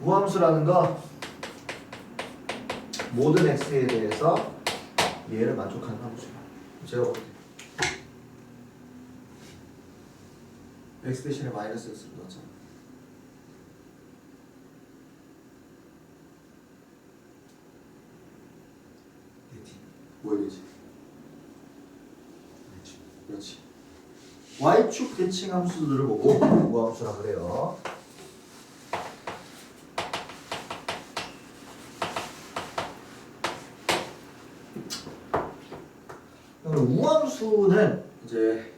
우함수라는 거 모든 x에 대해서 얘를 만족하는 함수야. 제가 볼게요. x 대신에 마이너스 x를 넣었잖아. 뭐 해야 되지? 그렇지. y축 대칭 함수들을 보고 우함수라 그래요. 우함수는 이제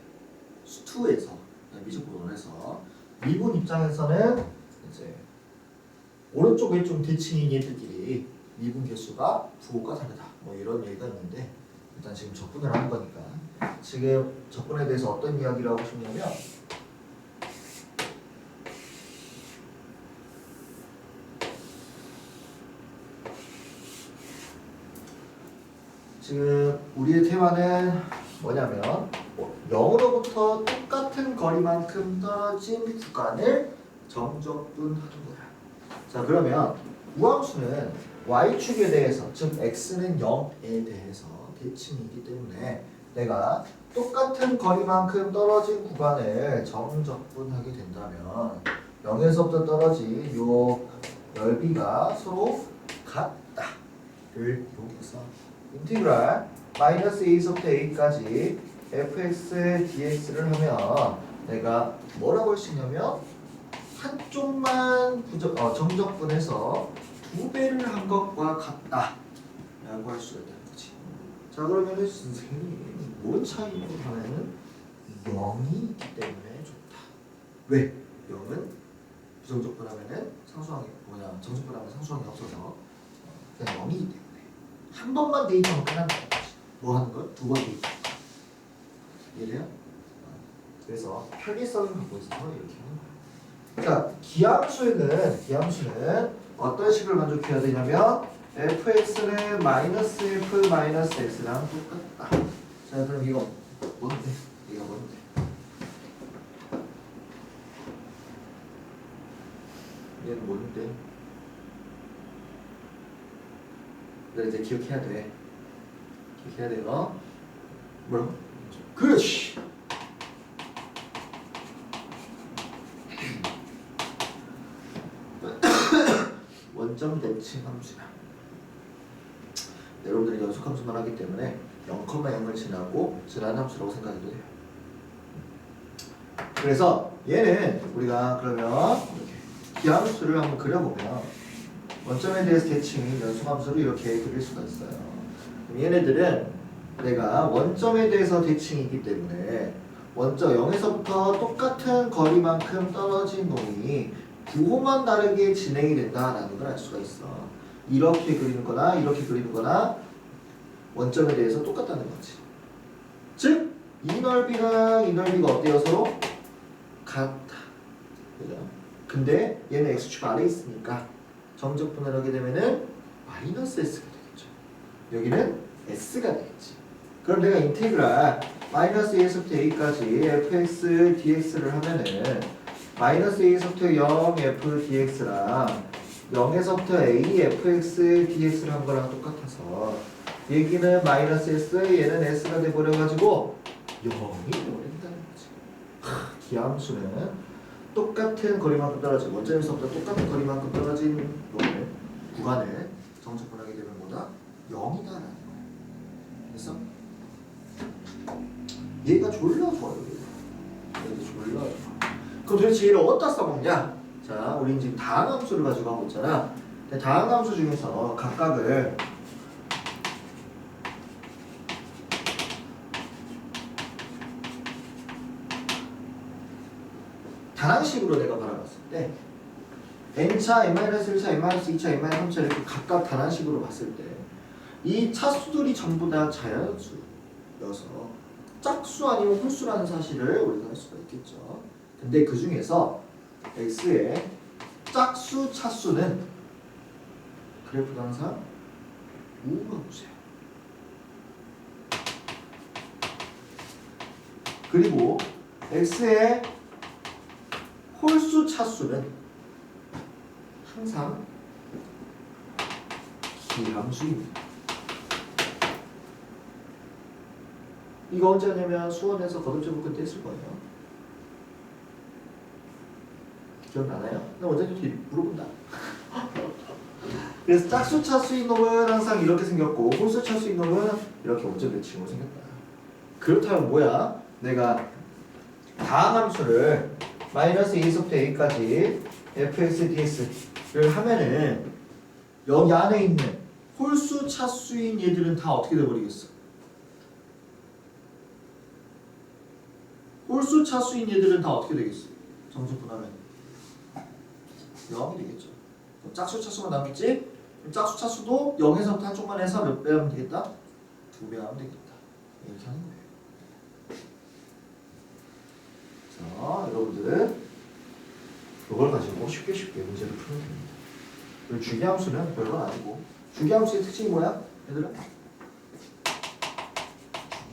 수투에서 미적분원에서 미분 입장에서는 이제 오른쪽 왼쪽 대칭인 얘들끼리 미분 개수가 부호가 다르다. 뭐 이런 얘기가 있는데 일단 지금 적분을 하는 거니까 지금 적분에 대해서 어떤 이야기를 하고 싶냐면 지금 우리의 테마는 뭐냐면 0으로부터 똑같은 거리만큼 떨어진 구간을 정적분하는 거야. 자 그러면 우함수는 y축에 대해서 즉 x는 0에 대해서 대칭이기 때문에 내가 똑같은 거리만큼 떨어진 구간을 정적분하게 된다면 0에서부터 떨어진 요 넓이가 서로 같다를 이용해서 인티그랄 마이너스 a서부터 a까지 fx dx를 하면 내가 뭐라고 할 수 있냐면 한쪽만 정적분해서 2배를 한 것과 같다 라고 할 수가 있다는 거지. 자 그러면은 선생님 뭔 차이냐고 하면은 0이 있기 때문에 좋다. 왜? 0은 부정적분하면은 상수항이 뭐냐 정적분하면 상수항이 없어서 그냥 0이기 때문에 한 번만 데이터만 끝난다는 거지. 뭐 하는 걸? 두 번 데이터. 이해돼요? 그래서 편리성을 갖고 있어서 이렇게 하는 거야. 자, 기함수는 어떤 식을 만족해야 되냐면 fx는 마이너스 f 마이너스 x랑 똑같다. 자, 그럼 이거 뭔데? 이거 뭔데? 얘는 뭔데? 너 이제 기억해야 돼. 기억해야 돼요. 뭐라고? 그렇지. 원점 대칭 함수야. 여러분들이 연속 함수만 하기 때문에 0,0을 지나고 지나는 함수라고 생각해도 돼요. 그래서 얘는 우리가 그러면 이렇게 기함수를 한번 그려보면 원점에 대해서 대칭인 연속함수를 이렇게 그릴 수가 있어요. 그럼 얘네들은 내가 원점에 대해서 대칭이기 때문에 원점 0에서부터 똑같은 거리만큼 떨어진 놈이 부호만 다르게 진행이 된다라는 걸 알 수가 있어. 이렇게 그리는 거나 이렇게 그리는 거나 원점에 대해서 똑같다는 거지. 즉, 이 넓이랑 이 넓이가 어때요? 서로 같다. 그죠? 근데 얘는 x축 아래에 있으니까 정적분을 하게 되면은 마이너스 s가 되겠죠. 여기는 s가 되겠지. 그럼 내가 인테그랄 마이너스 a에서부터 a까지 fx dx를 하면은 마이너스 a에서부터 0 f dx랑 0에서부터 a fx dx를 한 거랑 똑같아서 여기는 마이너스 s, 얘는 s가 돼버려가지고 0이 되어버린다는 거지. 기함수는 똑같은 거리만큼 떨어진 원점에서부터 똑같은 거리만큼 떨어진 놈을 구간을 정적분하게 되면 뭐다? 0이다라는 거야. 그래서 얘가 졸라 좋아요. 얘가 졸라 좋아. 그럼 도대체 얘를 어디다 써먹냐? 자, 우린 지금 다항함수를 가지고 하고 있잖아. 다항함수 중에서 각각을 단항식으로 내가 바라봤을 때 n차, n-1차, n-2차, n-3차 이렇게 각각 단항식으로 봤을 때 이 차수들이 전부 다 자연수여서 짝수 아니면 홀수라는 사실을 우리가 알 수가 있겠죠. 근데 그 중에서 x의 짝수, 차수는 그래프가 항상 우가 보세요. 그리고 x의 홀수, 차수는 항상 기함수입니다. 이거 언제냐면 수원에서 거듭제곱 그때 했을 거예요. 기억나나요? 나 언제든지 물어본다. 그래서 짝수 차수인 놈은 항상 이렇게 생겼고 홀수 차수인 놈은 이렇게 원점 대칭으로 생겼다. 그렇다면 뭐야? 내가 다항함수를 마이너스 2에서부터 a까지 fx ds를 하면은 여기 안에 있는 홀수 차수인 얘들은 다 어떻게 돼버리겠어? 홀수 차수인 얘들은 다 어떻게 되겠어? 정수분하면 0이 되겠죠. 그럼 짝수 차수만 남겠지? 그럼 짝수 차수도 0에서부터 한쪽만 해서 몇 배 하면 되겠다? 2배 하면 되겠다. 이렇게 하는 거예요. 자, 여러분들 그걸 가지고 쉽게 문제를 풀면 됩니다. 그리고 주기함수는 별건 아니고 주기함수의 특징이 뭐야? 얘들아?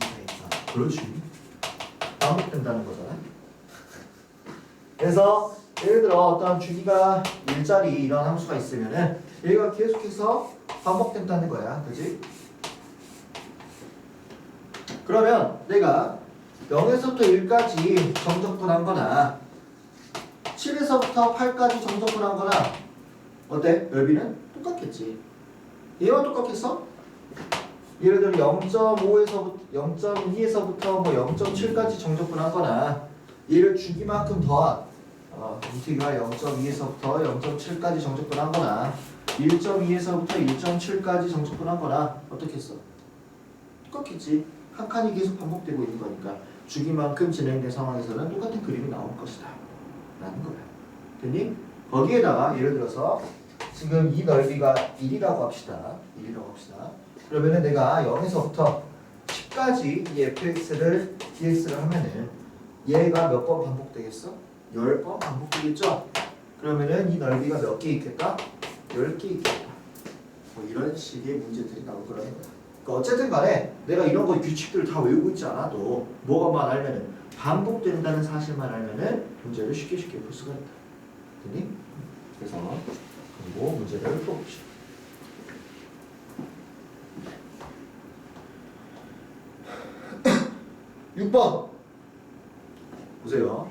주기가 있다. 그렇지. 반복된다는 거잖아. 그래서 예를 들어 어떤 주기가 1짜리 이런 함수가 있으면은 얘가 계속해서 반복된다는 거야. 그지? 그러면 내가 0에서부터 1까지 정적분한 거나 7에서부터 8까지 정적분한 거나 어때? 넓이는 똑같겠지. 얘와 똑같겠어? 예를 들어 0.5에서부터 0.2에서부터 뭐 0.7까지 정적분한 거나 얘를 주기만큼 더한 인티그랄 0.2에서부터 0.7까지 정적분한 거나 1.2에서부터 1.7까지 정적분한 거나 어떻게 했어? 똑같겠지. 한 칸이 계속 반복되고 있는 거니까 주기만큼 진행된 상황에서는 똑같은 그림이 나올 것이다 라는 거야. 됐니? 거기에다가 예를 들어서 지금 이 넓이가 1이라고 합시다. 1이라고 합시다. 그러면은 내가 0에서부터 10까지 이 fx를 dx를 하면은 얘가 몇 번 반복되겠어? 10번 반복되겠죠? 그러면은 이 넓이가 몇 개 있겠다? 10개 있겠다. 뭐 이런 식의 문제들이 나올 거라는 거야. 그러니까 어쨌든 간에 내가 이런 거 규칙들을 다 외우고 있지 않아도 뭐가만 알면은 반복된다는 사실만 알면은 문제를 쉽게 풀 수가 있다. 됐니? 그래서 그리고 문제를 풀어봅시다. 6번 보세요.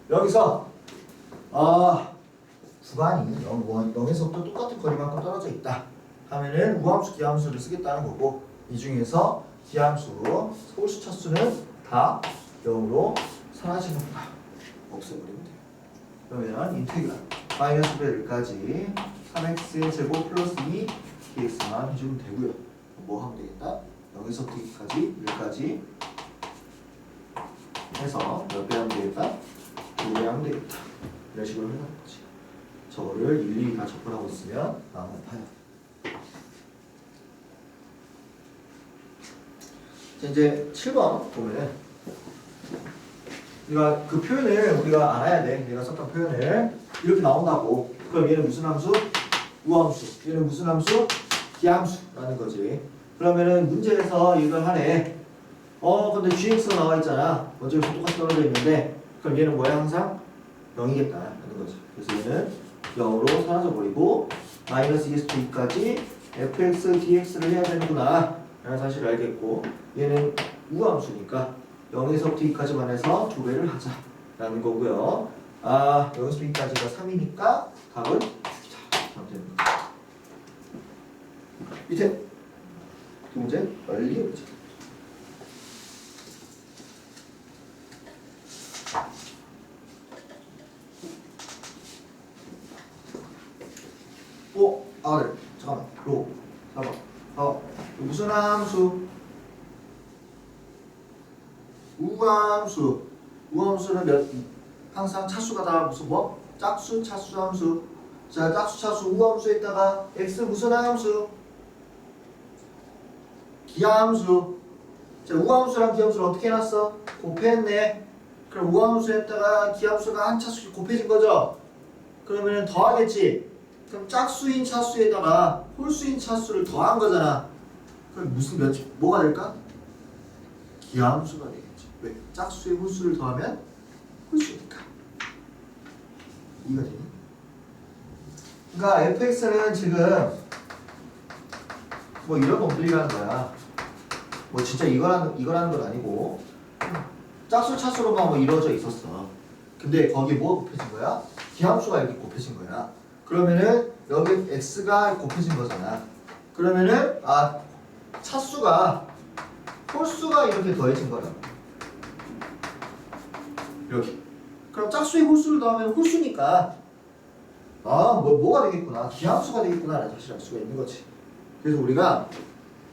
여기서 구간이 0에서부터 똑같은 거리만큼 떨어져 있다 하면은 우함수, 기함수를 쓰겠다는 거고 이 중에서 기함수, 홀수 차수는 다 0으로 사라지는구나. 없애버리면 돼요. 그러면 인테그랄 마이너스 배까지 3x의 제곱 플러스 2 dx만 해주면 되고요. 뭐 하면 되겠다? 0에서부터 2까지 1까지 해서 몇 배 하면 되겠다? 2배 하면 되겠다. 이런 식으로 해나가는 거지. 저거를 일일이 다 접근하고 있으면 마음 아파요. 자, 이제 7번 보면은 우리가 그 표현을 우리가 알아야 돼. 내가 썼던 표현을 이렇게 나온다고. 그럼 얘는 무슨 함수? 우함수. 얘는 무슨 함수? 기함수라는 거지. 그러면은 문제에서 이걸 하네. 근데 gx가 나와 있잖아. 먼저 여기서 똑같이 떨어져 있는데 그럼 얘는 뭐야? 항상 0이겠다 라는 거죠. 그래서 얘는 0으로 사라져 버리고 마이너스 2에서 2까지 fx dx를 해야 되는구나 라는 사실을 알겠고 얘는 우함수니까 0에서부터 2까지만 해서 2배를 하자 라는 거고요. 0에서 2까지가 3이니까 답은 6이다. 그럼 되는 거죠. 밑에 두 문제 빨리 해보자. 네. 잠깐만. 로. 봐봐. 무슨 함수? 우함수. 우함수는 항상 차수가 다 무슨 뭐? 짝수, 차수, 함수. 자, 짝수, 차수, 우함수에다가 x 무슨 함수? 기함수. 자, 우함수랑 기함수를 어떻게 해놨어? 곱했네. 그럼 우함수에다가 기함수가 한 차수씩 곱해진 거죠? 그러면 더하겠지? 그럼 짝수인 차수에다가 홀수인 차수를 더한 거잖아. 그럼 무슨 뭐가 될까? 기함수가 되겠지. 왜? 짝수에 홀수를 더하면 홀수니까. 이해가 되니? 그러니까 fx는 지금 뭐 이런 놈들이라는 거야. 뭐 진짜 이거라는 건 아니고 짝수 차수로만 뭐 이루어져 있었어. 근데 거기 뭐가 곱해진 거야? 기함수가 이렇게 곱해진 거야. 그러면은 여기 x가 곱해진 거잖아. 그러면은 차수가 홀수가 이렇게 더해진 거야. 이렇게. 그럼 짝수의 홀수를 더하면 홀수니까 뭐가 되겠구나. 기함수가 되겠구나 라는 사실 알 수가 있는 거지. 그래서 우리가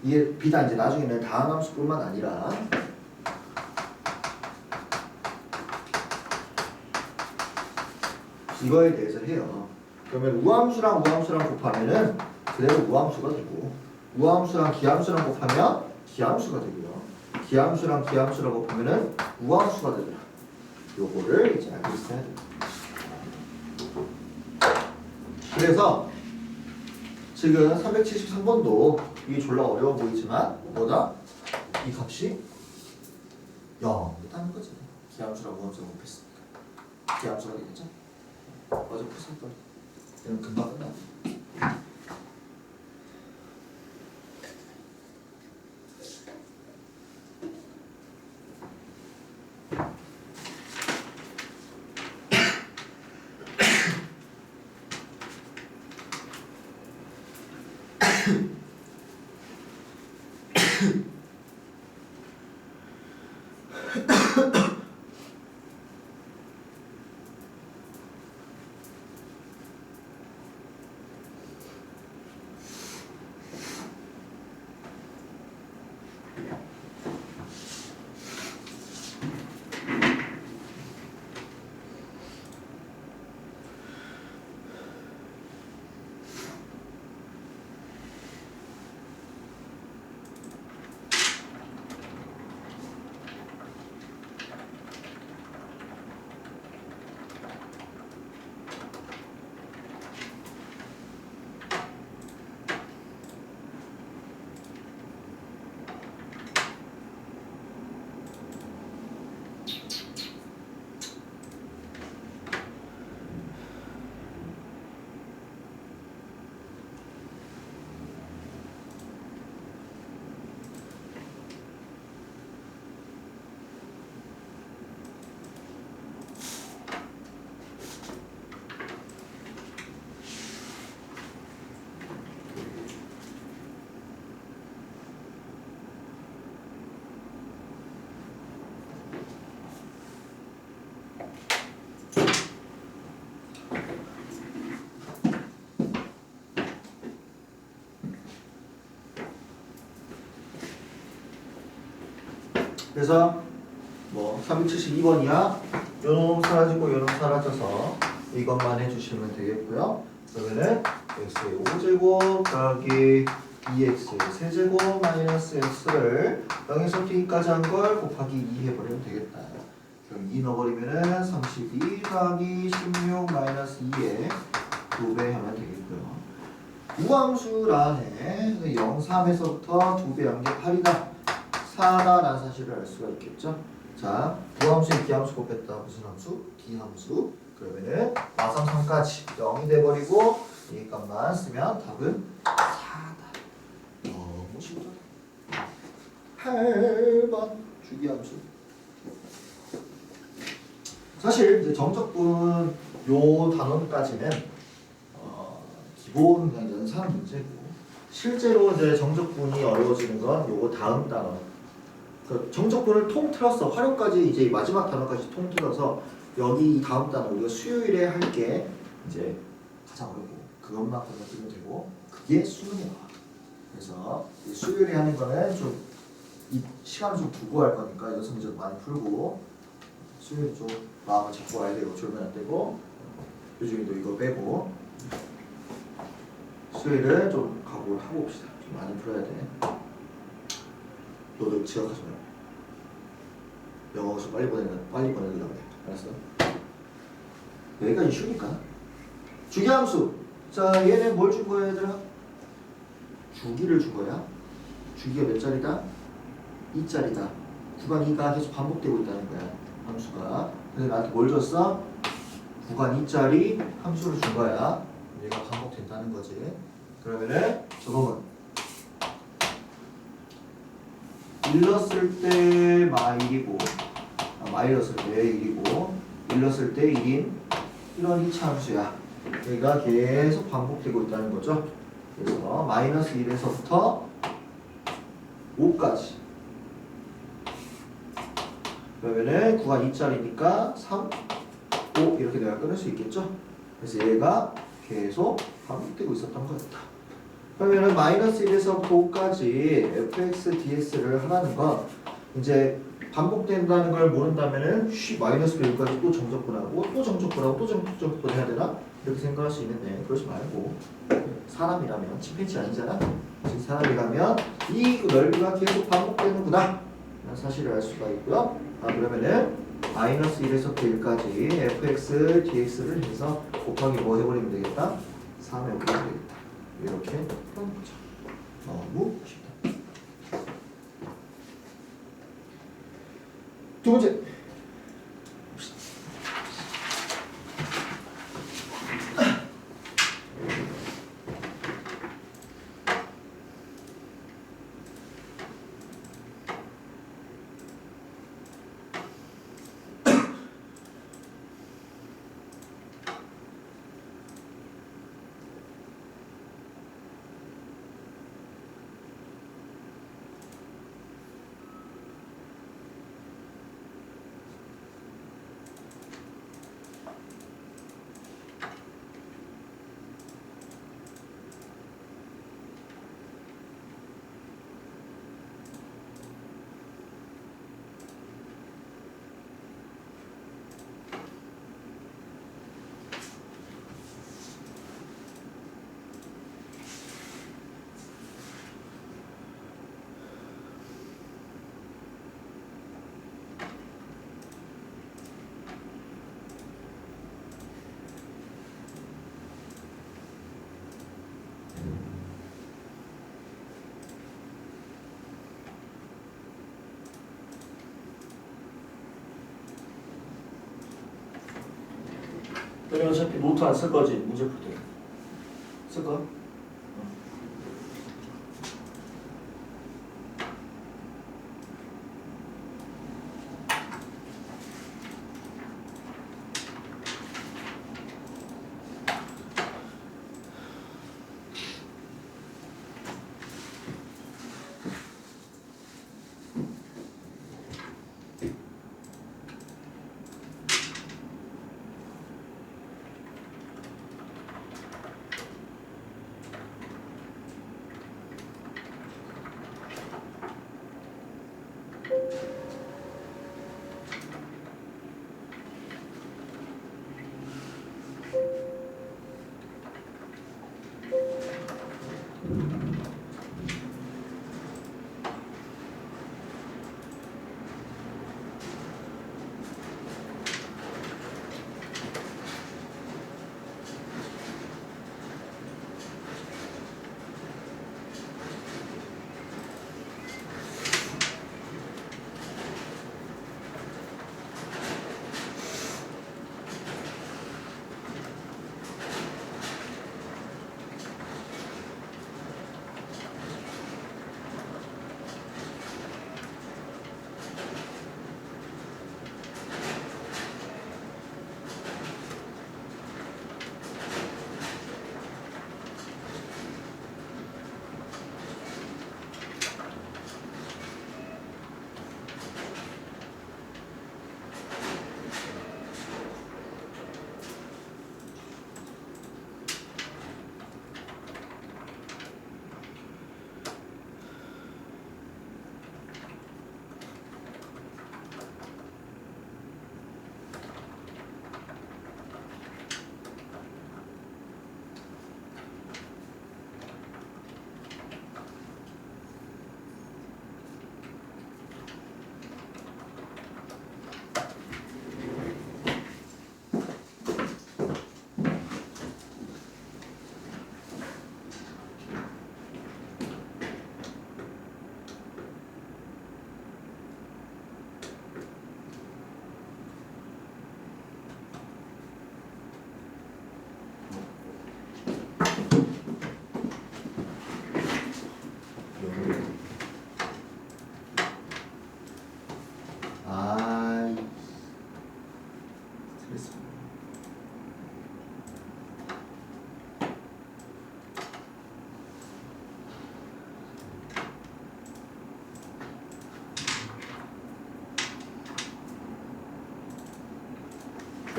이게 비단 이제 나중에는 다항함수뿐만 아니라 이거에 대해서 해요. 그러면 우함수랑 곱하면은 그대로 우함수가 되고 우함수랑 기함수랑 곱하면 기함수가 되고요. 기함수랑 곱하면은 우함수가 되더라. 요거를 이제 알고 있어야 돼요. 그래서 지금 373번도 이게 졸라 어려워 보이지만 뭐다? 이 값이 0이라는 거지. 기함수랑 우함수랑 곱했으니까 기함수가 되겠죠? 맞아, 푸세요. 이건 금방 끝나. 그래서 뭐 372번이야. 요놈 사라지고 요놈 사라져서 이것만 해주시면 되겠고요. 그러면은 x의 5제곱 더하기 2x의 세제곱 마이너스 x를 0에서 t까지 한 걸 곱하기 2 해버리면 되겠다. 그럼 2 넣어버리면은 32 더하기 16 마이너스 2에 2배 하면 되겠고요. 우함수란에 0, 3에서부터 2배 한 게 8이다. 4다라는 사실을 알 수가 있겠죠. 자, 우함수에 기함수 곱했다. 무슨 함수? D함수. 그러면은 마삼 3까지 0이 돼버리고 이 값만 쓰면 답은 4다. 너무 쉽다. 8번 주기함수. 사실 이제 정적분 요 단원까지는 기본 그냥 연산 문제고 실제로 이제 정적분이 어려워지는 건 요거 다음 단원. 그 정적분을 통틀어서 활용까지 이제 마지막 단원까지 통틀어서 여기 다음 단원 우리가 수요일에 할 게 이제 가장 어렵고 그것만 건너뛰면 되고 그게 수능에 나와. 그래서 수요일에 하는 거는 좀 이 시간을 좀 두고 할 거니까 연습 문제 많이 풀고 수요일에 좀 마음을 잡고 와야 되고 졸면 안 되고 요즘에도 이거 빼고 수요일은 좀 각오를 하고 봅시다. 좀 많이 풀어야 돼. 너도 지각하지 마. 영어에서 빨리 보내려고 해. 알았어? 여기까지 쉬우니까. 주기함수. 자, 얘는 뭘 준 거야, 얘들아? 주기를 준 거야. 주기가 몇 자리다? 2자리다. 구간 2가 계속 반복되고 있다는 거야. 함수가. 그래서 나한테 뭘 줬어? 구간 2자리 함수를 준 거야. 얘가 반복된다는 거지. 그러면은 저거는 1 넣었을 때 마일이고 마일 넣었을 때 1이고 1 넣었을 때 1인 이런 이차 함수야. 얘가 계속 반복되고 있다는 거죠. 그래서 마이너스 1에서부터 5까지 그러면은 9가 2짜리니까 3, 5 이렇게 내가 끊을 수 있겠죠. 그래서 얘가 계속 반복되고 있었던 거였다. 그러면은 마이너스 1에서부터 5까지 fx ds를 하라는 건 이제 반복된다는 걸 모른다면은 마이너스 1까지 또 정적분하고 또 정적분하고 또 정적분 해야 되나? 이렇게 생각할 수 있는데 그러지 말고 사람이라면 침팬지 아니잖아. 즉 사람이라면 이 넓이가 계속 반복되는구나 라는 사실을 알 수가 있고요. 그러면은 마이너스 1에서부터 1까지 fx dx를 해서 곱하기 뭐 해버리면 되겠다? 3 해버리면 되겠다. 이렇게 하는 거죠. 너무 쉽다. 두 번째. 너네 어차피 노트 안 쓸 거지? 문제 풀 때. 쓸 거?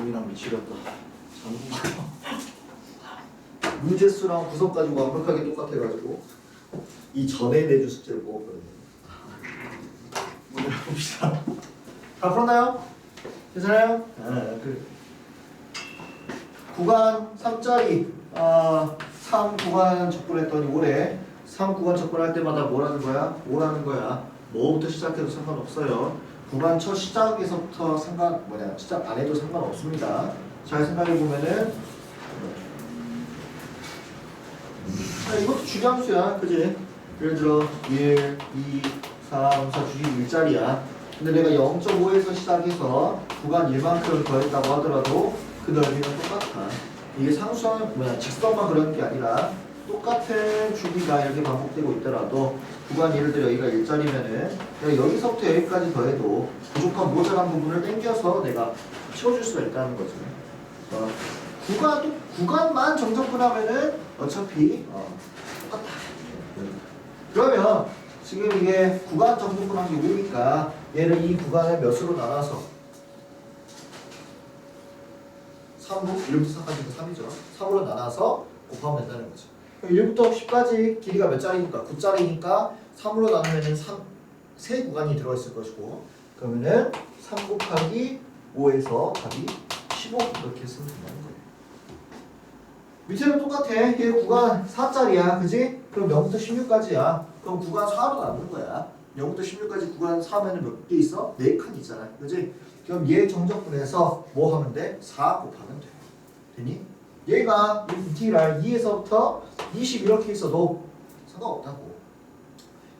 종이랑 미치겠다. 잠깐만요. 문제수랑 구석 가지고 완벽하게 똑같아가지고 이 전에 내준 숙제를 먹었거든요. 문제 봅시다. 다 풀었나요? 괜찮아요? 구간 3짜리 3 구간 접근했더니 올해 3 구간 접근할 때마다 뭐라는 거야? 뭐라는 거야? 뭐부터 시작해도 상관없어요. 구간 첫 시작에서부터 시작 안 해도 상관없습니다. 잘 생각해 보면은 이것도 주량수야, 그지? 예를 들어 1, 2, 3, 4 주기 1짜리야. 근데 내가 0.5에서 시작해서 구간 1만큼 더했다고 하더라도 그 넓이는 똑같아. 이게 상수는 직선만 그런 게 아니라 똑같은 주기가 이렇게 반복되고 있더라도 구간 예를 들어 여기가 1짜리면은 내가 여기서부터 여기까지 더해도 부족한 모자란 부분을 당겨서 내가 채워줄 수가 있다는 거지. 구간만 정적분하면은 어차피 똑같아. 그러면 지금 이게 구간 정적분한 게 5니까 얘를 이 구간을 몇으로 나눠서 3로 1부터 4까지 3이죠. 3으로 나눠서 곱하면 된다는 거죠. 1부터 10까지 길이가 몇 짜리니까 9짜리니까 3으로 나누면은 3 구간이 들어있을 것이고 그러면은 3 곱하기 5에서 답이 15 이렇게 쓰면 된다는 거예요. 밑에는 똑같아. 얘 구간 4짜리야. 그지? 그럼 0부터 16까지야. 그럼 구간 4로 나누는 거야. 0부터 16까지 구간 4면은 몇 개 있어? 4칸 있잖아. 그지? 그럼 얘 정적분해서 뭐 하면 돼? 4 곱하면 돼. 되니? 얘가 인티그랄 2에서부터 20 이렇게 있어도 상관없다고.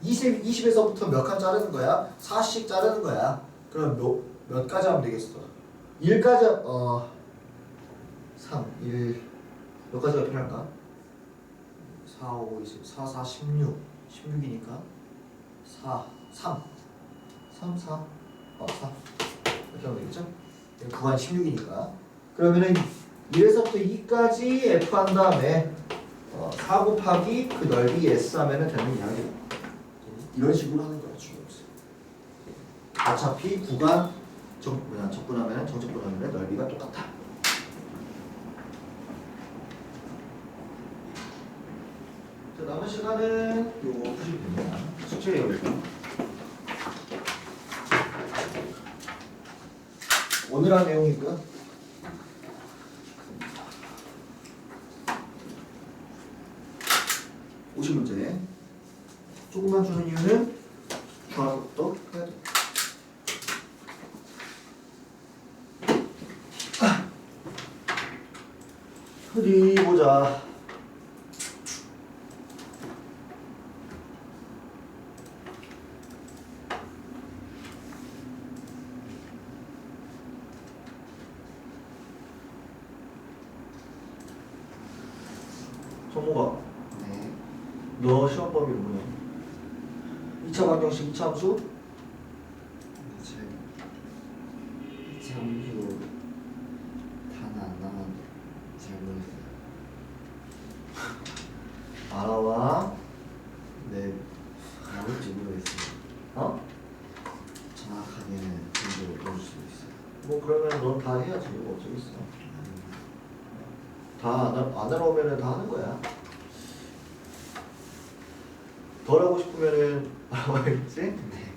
20에서부터 몇 칸 자르는 거야? 4씩 자르는 거야. 그럼 몇 가지 하면 되겠어? 1까지 3, 1 몇 가지가 필요할까? 4, 5, 20, 4, 4, 16 16이니까 4, 3 3, 4 4 이렇게 하면 되겠죠? 구간 16이니까 그러면은 1에서부터 2까지 F 한 다음에 4 곱하기 그 넓이 S 하면은 되는 이야기야. 이런 식으로 하는 거야. 중요없어. 어차피 구간 접근하면은 정접근하면은 넓이가 똑같아. 자, 남은 시간은 요거 푸시면 됩니다. 숙제예요, 이거. 오늘 한 내용이고요. 오십 문제. 조금만 주는 이유는 중학부터 해야 돼. 어디 보자. 정모가 너 시험 범위 뭐냐? 2차 방정식 2차 함수? 잠수 단어 안 나왔는데 잘 모르겠어요. 알아와. 네, 나올지 모르겠어요. 정확하게는 정도 모를 수도 있어요. 뭐 그러면 넌 다 해야지. 뭐 어쩌겠어. 안 알아오면은 다 하는 거야. 덜 하고 싶으면은 알아와야겠지? 네.